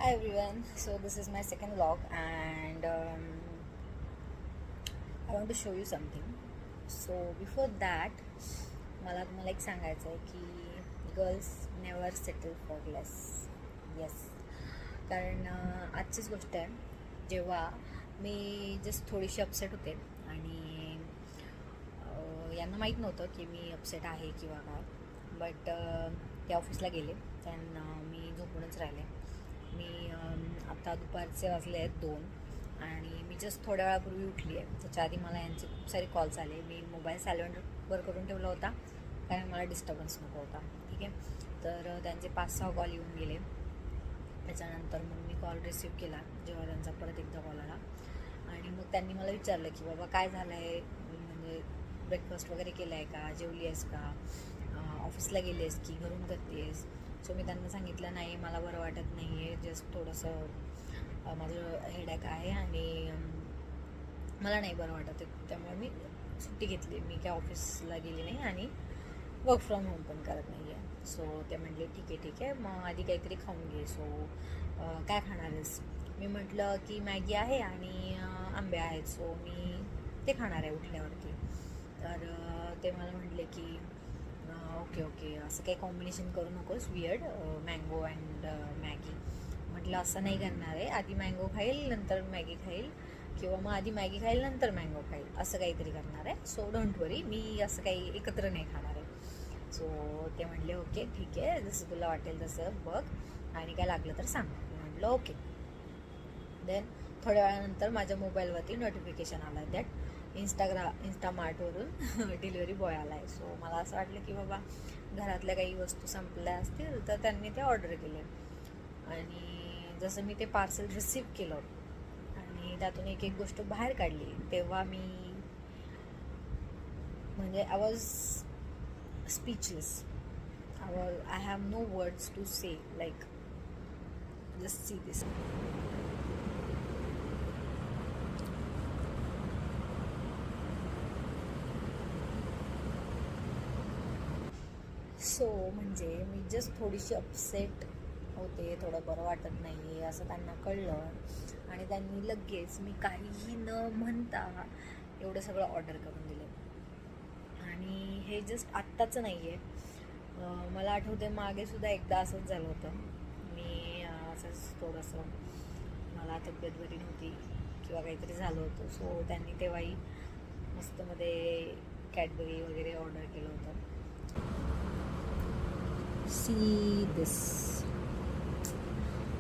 Hi everyone, so this is my second vlog and I want to show you something. So before that, मला तुम्हाला एक सांगायचं आहे की girls never settle for less. Yes, कारण आजचीच गोष्ट आहे जेव्हा मी जस्ट थोडीशी अपसेट होते आणि यांना माहीत नव्हतं की मी अपसेट आहे किंवा काय. बट ते ऑफिसला गेले, त्यांना मी झोपूनच राहिले. मी आता दुपारचे वाजले आहेत 2 आणि मी जस्ट थोड्या वेळापूर्वी उठली आहे. त्याच्या आधी मला यांचे खूप सारे कॉल्स आले. मी मोबाईल सायलेंटवर करून ठेवला होता कारण मला डिस्टर्बन्स नको होता. ठीक आहे, तर त्यांचे 5-6 कॉल येऊन गेले. त्याच्यानंतर मग मी कॉल रिसीव केला जेव्हा त्यांचा परत एकदा कॉल आला आणि मग त्यांनी मला विचारलं की बाबा काय झालं आहे, म्हणजे ब्रेकफास्ट वगैरे केला आहे का, जेवली आहेस का, ऑफिसला गेली आहेस की घरून करते आहेस. सो मी त्यांना सांगितलं नाही, मला बरं वाटत नाही आहे, जस्ट थोडंसं माझं हेडॅक आहे आणि मला नाही बरं वाटत आहे, त्यामुळे मी सुट्टी घेतली. मी काय ऑफिसला गेली नाही आणि वर्क फ्रॉम होम पण करत नाही आहे. सो ते म्हटले ठीक आहे मग आधी काहीतरी खाऊन घे. सो काय खाणार आहेस? मी म्हटलं की मॅगी आहे आणि आंबे आहेत, सो मी ते खाणार आहे उठल्यावरती. तर ते मला म्हटले की ओके असं काही कॉम्बिनेशन करू नकोस वियर्ड, मँगो अँड मॅगी. म्हटलं असं नाही करणार आहे, आधी मँगो खाईल नंतर मॅगी खाईल, किंवा मग आधी मॅगी खाईल नंतर मँगो खाईल, असं काहीतरी करणार आहे. सो डोंट वरी, मी असं काही एकत्र नाही खाणार आहे. सो ते म्हटले ओके ठीक आहे, जसं तुला वाटेल तसं बघ आणि काय लागलं तर सांग. म्हटलं ओके. देन थोड्या वेळानंतर माझ्या मोबाईलवरती नोटिफिकेशन आलं दॅट इंस्टामार्टवरून डिलिव्हरी बॉय आला आहे. सो मला असं वाटलं की बाबा घरातल्या काही वस्तू संपल्या असतील तर त्यांनी ते ऑर्डर केले. आणि जसं मी ते पार्सल रिसीव केलं आणि त्यातून एक एक गोष्ट बाहेर काढली तेव्हा मी म्हणजे I was speechless. I have no words to say, like just see this. So म्हणजे मी जस्ट थोडीशी अपसेट होते, थोडं बरं वाटत नाही आहे असं त्यांना कळलं आणि त्यांनी लगेच मी काहीही न म्हणता एवढं सगळं ऑर्डर करून दिलं. आणि हे जस्ट आत्ताचं नाही आहे, मला आठवते मागेसुद्धा एकदा असंच झालं होतं. मी असंच थोडंसं मला तब्येत बरी नव्हती किंवा काहीतरी झालं होतं, सो त्यांनी तेव्हाही मस्तमध्ये कॅडबरी वगैरे ऑर्डर केलं होतं. See this.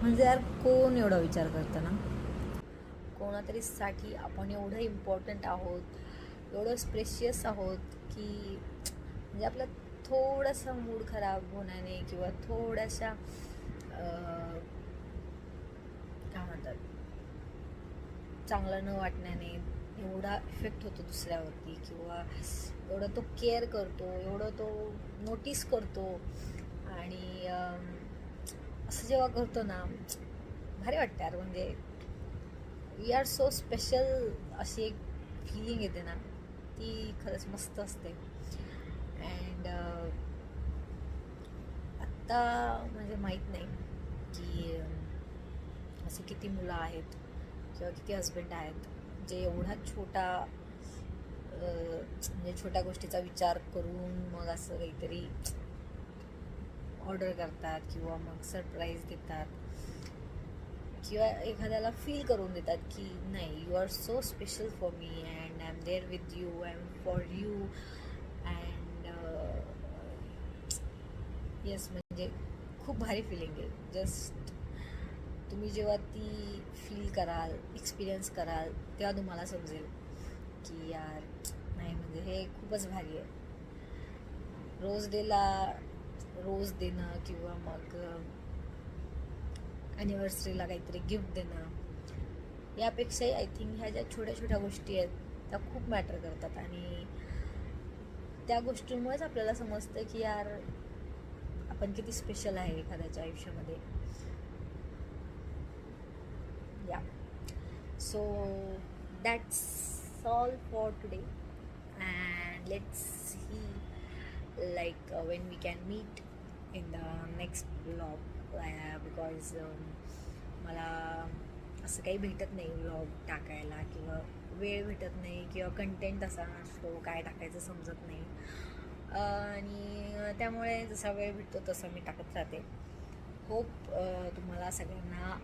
म्हणजे यार कोण एवढा विचार करतं ना, कोणातरीसाठी आपण एवढं इम्पॉर्टंट आहोत, एवढं स्प्रेशियस आहोत की म्हणजे आपला थोडासा मूड खराब होण्याने किंवा थोड्याशा काय म्हणतात चांगलं न वाटण्याने एवढा इफेक्ट होतो दुसऱ्यावरती, किंवा एवढं तो केअर करतो, एवढं तो नोटीस करतो. आणि असं जेव्हा करतो ना भारी वाटतं यार. म्हणजे वी आर सो स्पेशल अशी एक फिलिंग येते ना, ती खरंच मस्त असते. अँड आत्ता म्हणजे माहीत नाही की असे किती मुलं आहेत किंवा किती हजबंड आहेत जे एवढा छोटा म्हणजे छोट्या गोष्टीचा विचार करून मग असं काहीतरी ऑर्डर करतात किंवा मग सरप्राईज देतात किंवा एखाद्याला फील करून देतात की नाही, you are so special for me and I am there with you, I am for you. And yes, म्हणजे खूप भारी फिलिंग आहे. जस्ट तुम्ही जेव्हा ती फील कराल, एक्सपिरियन्स कराल, तेव्हा तुम्हाला समजेल की यार नाही, म्हणजे हे खूपच भारी आहे. रोज डेला रोज देणं किंवा मग ॲनिव्हर्सरीला काहीतरी गिफ्ट देणं, यापेक्षाही आय थिंक ह्या ज्या छोट्या छोट्या गोष्टी आहेत त्या खूप मॅटर करतात. आणि त्या गोष्टींमुळेच आपल्याला समजतं की यार आपण किती स्पेशल आहे एखाद्याच्या आयुष्यामध्ये. या, so that's all for today and let's see when we can meet in the next vlog, because मला असं काही भेटत नाही व्लॉग टाकायला, किंवा वेळ भेटत नाही, किंवा कंटेंट असा नसतो, काय टाकायचं समजत नाही. आणि त्यामुळे जसा वेळ भेटतो तसं मी टाकत राहते. होप तुम्हाला सगळ्यांना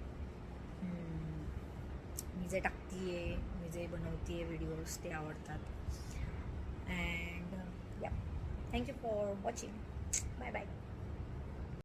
मी जे टाकते मी जे बनवते व्हिडिओज ते आवडतात. And yeah, thank you for watching. Bye bye.